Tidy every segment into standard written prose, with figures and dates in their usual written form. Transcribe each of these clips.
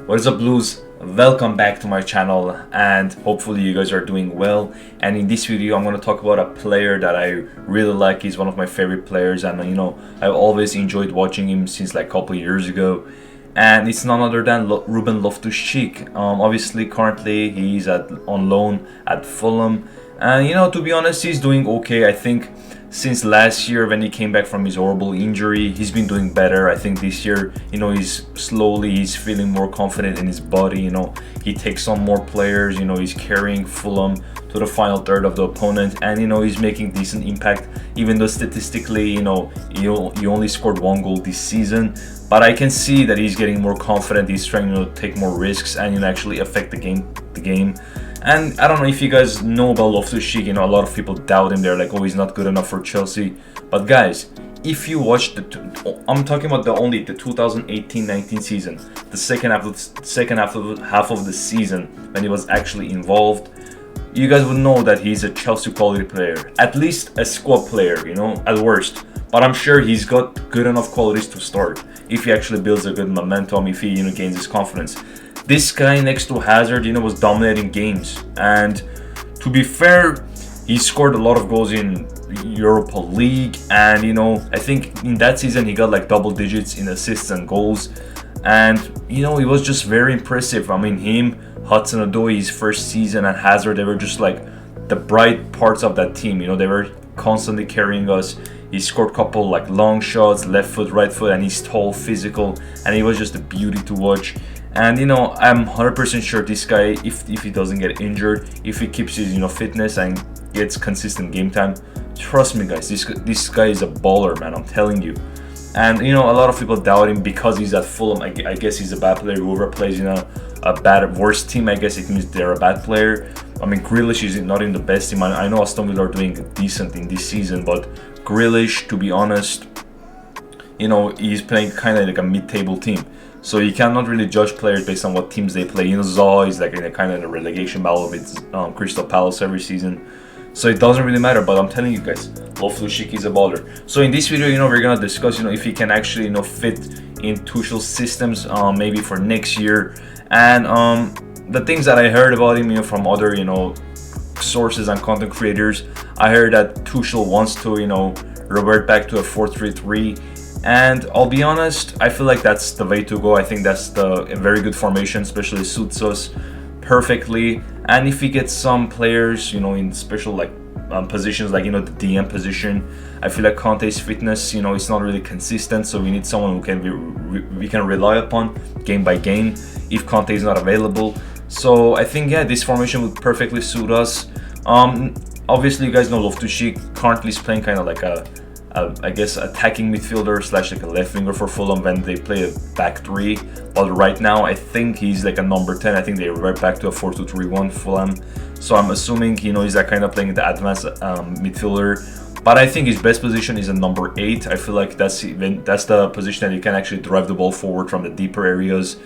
What is up, Blues? Welcome back to my channel, and hopefully you guys are doing well. And in this video I'm going to talk about a player that I really like. He's one of my favorite players, and I've always enjoyed watching him since like a couple of years ago. And it's none other than Ruben Loftus-Cheek. Obviously currently he's on loan at Fulham, and to be honest, he's doing okay. I think since last year when he came back from his horrible injury, he's been doing better. I think this year, he's feeling more confident in his body. He takes on more players. He's carrying Fulham to the final third of the opponent, and he's making decent impact. Even though statistically, he only scored 1 goal this season, but I can see that he's getting more confident. He's trying to take more risks and actually affect the game. And I don't know if you guys know about Loftus-Cheek. A lot of people doubt him. They're like, oh, he's not good enough for Chelsea. But guys, if you watch I'm talking about the 2018-19 season, the second half of the season when he was actually involved, you guys would know that he's a Chelsea quality player, at least a squad player, at worst. But I'm sure he's got good enough qualities to start if he actually builds a good momentum, if he gains his confidence. This guy next to Hazard, was dominating games, and to be fair, he scored a lot of goals in Europa League, and I think in that season he got like double digits in assists and goals, and he was just very impressive. I mean, him, Hudson-Odoi, his first season, and Hazard, they were just like the bright parts of that team. They were constantly carrying us. He scored a couple like long shots, left foot, right foot, and he's tall, physical, and he was just a beauty to watch. And I'm 100% sure this guy, if he doesn't get injured, if he keeps his fitness and gets consistent game time, trust me guys, this guy is a baller, man, I'm telling you. And a lot of people doubt him because he's at Fulham. I guess he's a bad player. Whoever plays in a worse team, I guess it means they're a bad player. I mean, Grealish is not in the best team. I know Aston Villa are doing decent in this season, but Grealish, to be honest, he's playing kind of like a mid-table team. So you cannot really judge players based on what teams they play. Zaha is like in a relegation battle with Crystal Palace every season. So it doesn't really matter, but I'm telling you guys, Loftus-Cheek is a baller. So in this video, we're gonna discuss, if he can actually, fit in Tuchel's systems, maybe for next year, and the things that I heard about him, from other, sources and content creators. I heard that Tuchel wants to, revert back to a 4-3-3. And I'll be honest, I feel like that's the way to go. I think that's a very good formation, especially suits us perfectly. And if we get some players, in special positions like the DM position, I feel like Conte's fitness, it's not really consistent. So we need someone who we can rely upon game by game if Conte is not available. So I think this formation would perfectly suit us. Obviously, you guys know Loftus-Cheek currently is playing kind of like I guess attacking midfielder / like a left winger for Fulham when they play a back three. But right now I think he's like a number 10. I think they revert back to a 4-2-3-1 Fulham. So I'm assuming he's that kind of playing the advanced midfielder. But I think his best position is a number 8. I feel like that's the position that he can actually drive the ball forward from the deeper areas.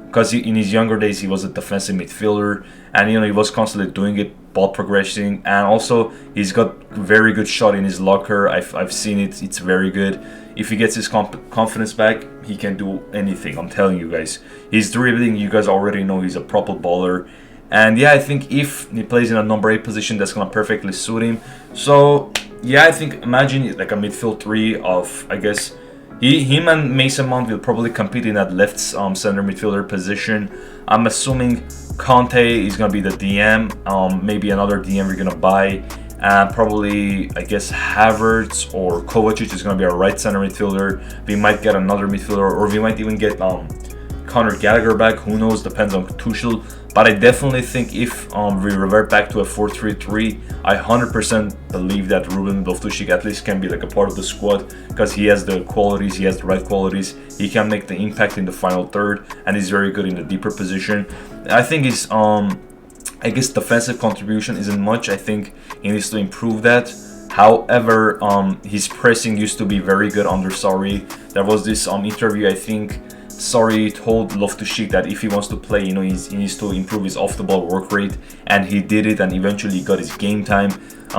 Because in his younger days, he was a defensive midfielder, and he was constantly doing it, ball progressing, and also he's got very good shot in his locker. I've seen it; it's very good. If he gets his confidence back, he can do anything. I'm telling you guys, he's dribbling. You guys already know he's a proper baller, and I think if he plays in a number 8 position, that's gonna perfectly suit him. So I think imagine like a midfield 3 of, I guess, him and Mason Mount will probably compete in that left center midfielder position. I'm assuming Conte is going to be the DM. Maybe another DM we're going to buy. And probably, I guess, Havertz or Kovacic is going to be our right center midfielder. We might get another midfielder, or we might even get Conor Gallagher back. Who knows? Depends on Tuchel. But I definitely think if we revert back to a 4-3-3, I 100% believe that Ruben Loftus-Cheek at least can be like a part of the squad, because he has the qualities, he has the right qualities. He can make the impact in the final third, and he's very good in the deeper position. I think his I guess defensive contribution isn't much. I think he needs to improve that. However, his pressing used to be very good under Sarri. There was this interview, I think Sarri told Loftus-Cheek that if he wants to play, he needs to improve his off-the-ball work rate, and he did it, and eventually got his game time.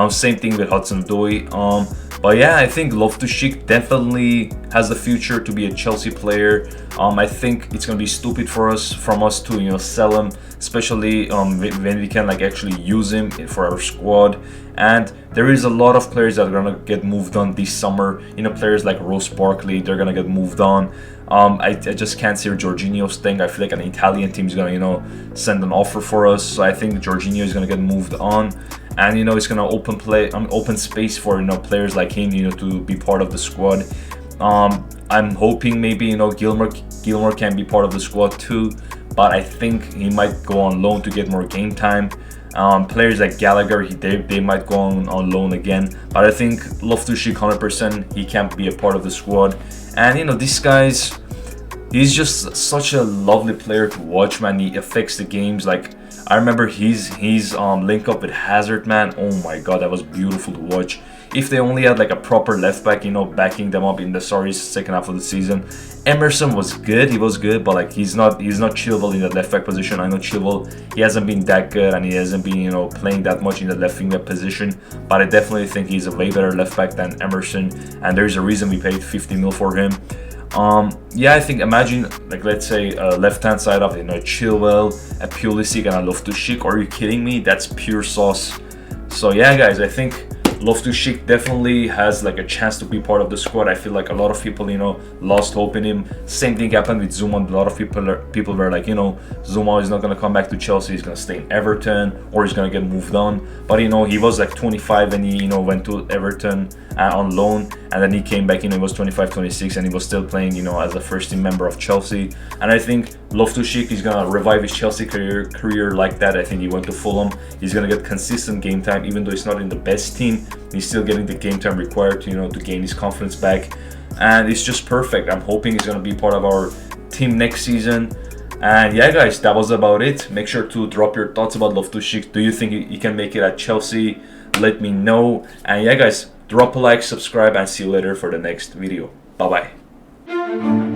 Same thing with Hudson-Odoi. But yeah, I think Loftus-Cheek definitely has the future to be a Chelsea player. I think it's gonna be stupid from us to, you know, sell him, especially when we can like actually use him for our squad. And there is a lot of players that are gonna get moved on this summer. You know, players like Ross Barkley, they're gonna get moved on. I just can't see Jorginho's thing. I feel like an Italian team is gonna, you know, send an offer for us. So I think Jorginho is gonna get moved on, and you know, it's gonna open space for, you know, players like him, you know, to be part of the squad. I'm hoping maybe, you know, Gilmore can be part of the squad too, but I think he might go on loan to get more game time. Players like Gallagher, they might go on loan again, but I think Loftus-Cheek 100% he can't be a part of the squad. And you know, this guy's, he's just such a lovely player to watch, man. He affects the games. Like, I remember his link up with Hazard, man. Oh my god, that was beautiful to watch. If they only had like a proper left back, you know, backing them up in the second half of the season. Emerson was good, he was good, but like he's not Chilwell in the left back position. I know Chilwell, he hasn't been that good, and he hasn't been, you know, playing that much in the left wing position, but I definitely think he's a way better left back than Emerson, and there's a reason we paid 50 mil for him. Yeah, I think, imagine, like, let's say left hand side of, you know, Chilwell, a Pulisic, and a Loftus-Cheek. Are you kidding me? That's pure sauce. So yeah, guys, I think Loftus-Cheek definitely has like a chance to be part of the squad. I feel like a lot of people, you know, lost hope in him. Same thing happened with Zuma. A lot of people were like, you know, Zuma is not going to come back to Chelsea. He's going to stay in Everton, or he's going to get moved on. But you know, he was like 25 when he, you know, went to Everton on loan, and then he came back, you know, he was 25, 26, and he was still playing, you know, as a first team member of Chelsea. And I think Loftus-Cheek is going to revive his Chelsea career like that. I think he went to Fulham. He's going to get consistent game time, even though he's not in the best team. He's still getting the game time required to, you know, to gain his confidence back, and it's just perfect. I'm hoping he's going to be part of our team next season. And yeah, guys, that was about it. Make sure to drop your thoughts about Loftus-Cheek. Do you think he can make it at Chelsea? Let me know. And yeah, guys, drop a like, subscribe, and see you later for the next video. Bye bye.